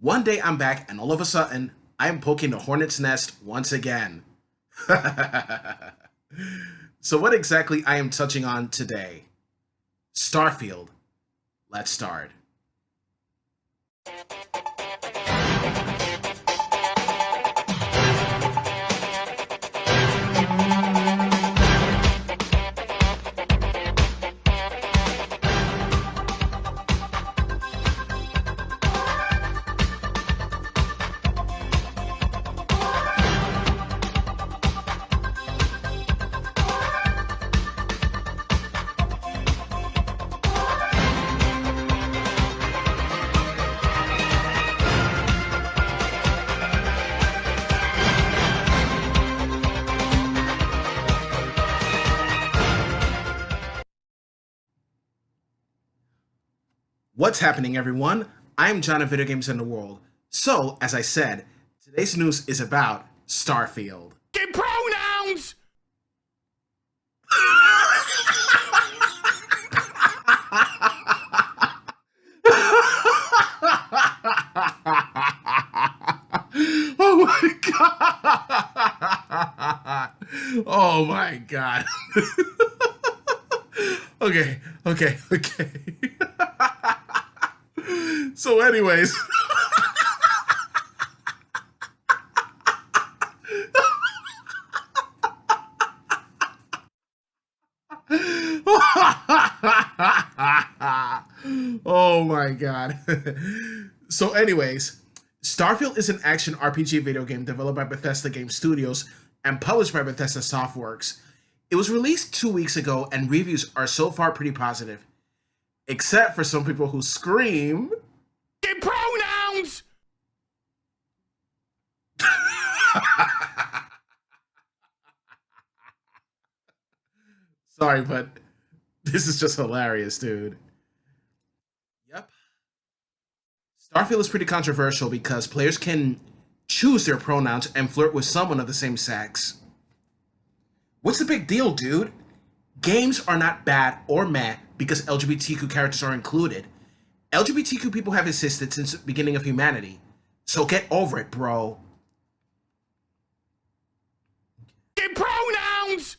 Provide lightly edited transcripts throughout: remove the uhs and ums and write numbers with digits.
One day I'm back and all of a sudden, I am poking the hornet's nest once again. So what exactly I am touching on today? Starfield. Let's start. What's happening, everyone? I'm John of Video Games in the World. So, as I said, today's news is about Starfield. Get pronouns! Oh my god! Oh my god. Okay. So anyways. Oh my god. So anyways, Starfield is an action RPG video game developed by Bethesda Game Studios and published by Bethesda Softworks. It was released 2 weeks ago and reviews are so far pretty positive. Except for some people who scream... Get pronouns! Sorry, but this is just hilarious, dude. Yep. Starfield is pretty controversial because players can choose their pronouns and flirt with someone of the same sex. What's the big deal, dude? Games are not bad or meh because LGBTQ characters are included. LGBTQ people have existed since the beginning of humanity. So get over it, bro. Get pronouns!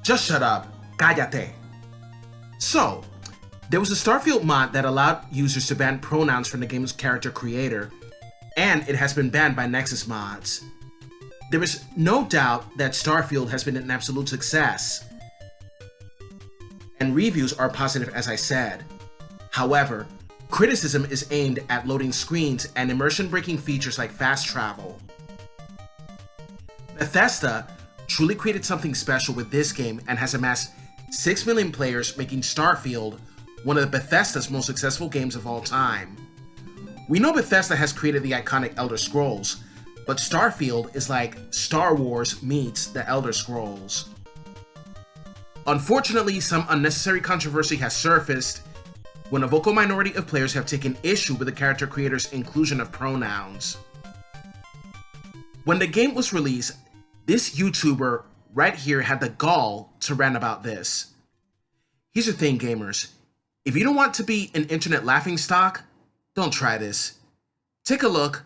Just shut up. Cállate. So, there was a Starfield mod that allowed users to ban pronouns from the game's character creator, and it has been banned by NexusMods. There is no doubt that Starfield has been an absolute success, and reviews are positive, as I said. However, criticism is aimed at loading screens and immersion-breaking features like fast travel. Bethesda truly created something special with this game and has amassed 6 million players, making Starfield one of Bethesda's most successful games of all time. We know Bethesda has created the iconic Elder Scrolls, but Starfield is like Star Wars meets the Elder Scrolls. Unfortunately, some unnecessary controversy has surfaced when a vocal minority of players have taken issue with the character creator's inclusion of pronouns. When the game was released, this YouTuber right here had the gall to rant about this. Here's the thing, gamers. If you don't want to be an internet laughingstock, don't try this. Take a look,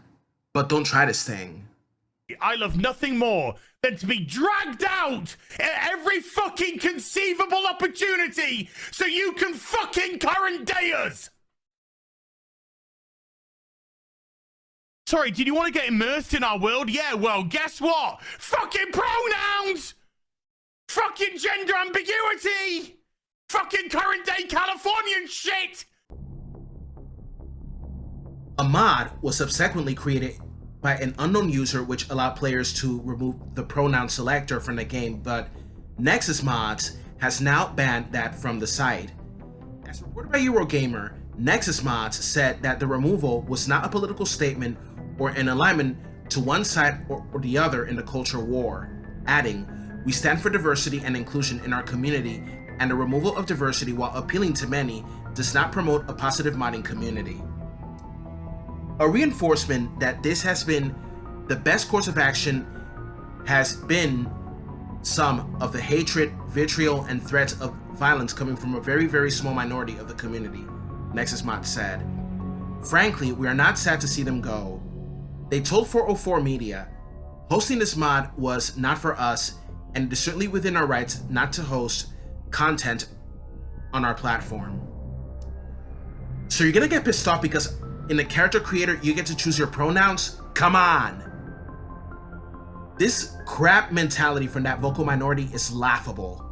but don't try this thing. I love nothing more than to be dragged out at every fucking conceivable opportunity so you can fucking current day us! Sorry, did you want to get immersed in our world? Yeah, well, guess what? Fucking pronouns! Fucking gender ambiguity! Fucking current day Californian shit! A mod was subsequently created by an unknown user which allowed players to remove the pronoun selector from the game, but NexusMods has now banned that from the site. As reported by Eurogamer, NexusMods said that the removal was not a political statement or an alignment to one side or the other in the culture war, adding, "We stand for diversity and inclusion in our community, and the removal of diversity while appealing to many does not promote a positive modding community." A reinforcement that this has been the best course of action has been some of the hatred, vitriol, and threats of violence coming from a very, very small minority of the community, NexusMods said. Frankly, we are not sad to see them go. They told 404 Media, hosting this mod was not for us, and it is certainly within our rights not to host content on our platform. So you're gonna get pissed off because in the character creator, you get to choose your pronouns? Come on! This crap mentality from that vocal minority is laughable.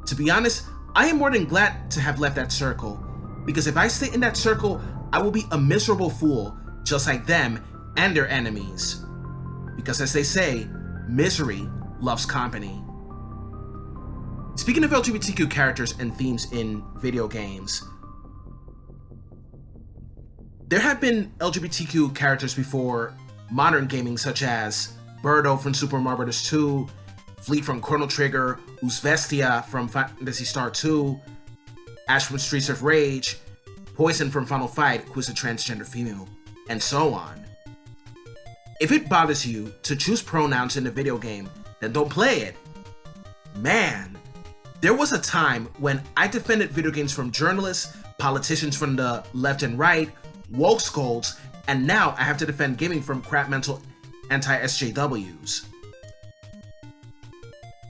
To be honest, I am more than glad to have left that circle, because if I stay in that circle, I will be a miserable fool, just like them and their enemies. Because as they say, misery loves company. Speaking of LGBTQ characters and themes in video games, there have been LGBTQ characters before modern gaming, such as Birdo from Super Mario Bros. 2, Fleet from Chrono Trigger, Uzvestia from Phantasy Star 2, Ash from Streets of Rage, Poison from Final Fight, who is a transgender female, and so on. If it bothers you to choose pronouns in a video game, then don't play it. Man, there was a time when I defended video games from journalists, politicians from the left and right, woke scolds, and now I have to defend gaming from crap mental anti-SJWs.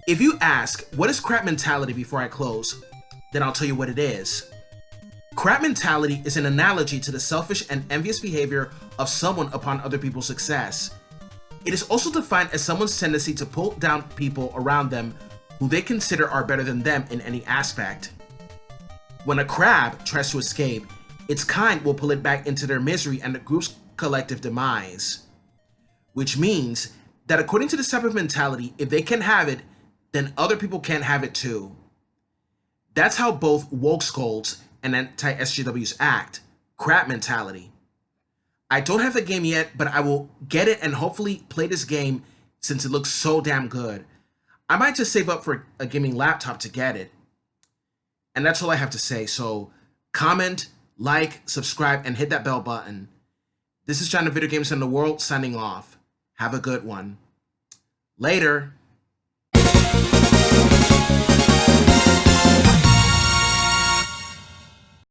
If you ask, what is crap mentality before I close, then I'll tell you what it is. Crap mentality is an analogy to the selfish and envious behavior of someone upon other people's success. It is also defined as someone's tendency to pull down people around them who they consider are better than them in any aspect. When a crab tries to escape, its kind will pull it back into their misery and the group's collective demise. Which means that according to this type of mentality, if they can have it, then other people can't have it too. That's how both woke scolds and anti-SJWs act. Crap mentality. I don't have the game yet, but I will get it and hopefully play this game since it looks so damn good. I might just save up for a gaming laptop to get it. And that's all I have to say, so comment, like, subscribe, and hit that bell button. This is John of Video Games in the World signing off. Have a good one. Later.